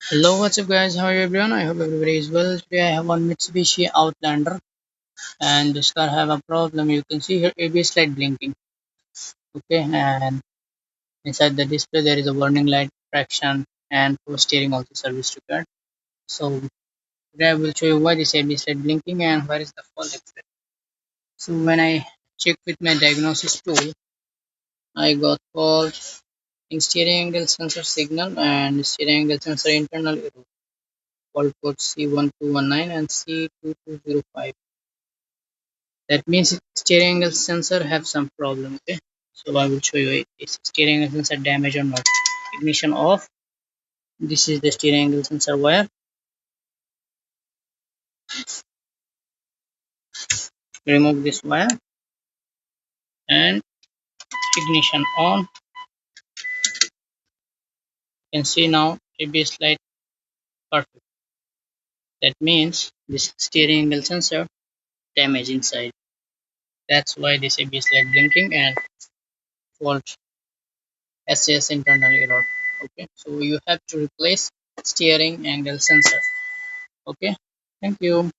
Hello, what's up guys? How are you everyone? I hope everybody is well. Today I have one Mitsubishi Outlander and this car have a problem. You can see here ABS light blinking. Okay, and inside the display there is a warning light, traction and power steering also service required. So today I will show you why this ABS light blinking and where is the fault exactly. So when I check with my diagnosis tool, I got fault in steering angle sensor signal and steering angle sensor internal error. Fault code C1219 and C2205. That means steering angle sensor have some problem. Okay, so I will show you is steering angle sensor damage or not. Ignition off. This is the steering angle sensor wire. Remove this wire and ignition on. You can see now ABS light perfect. That means this steering angle sensor damage inside. That's why this ABS light blinking and fault SAS internal error. Okay, so you have to replace steering angle sensor. Okay, thank you.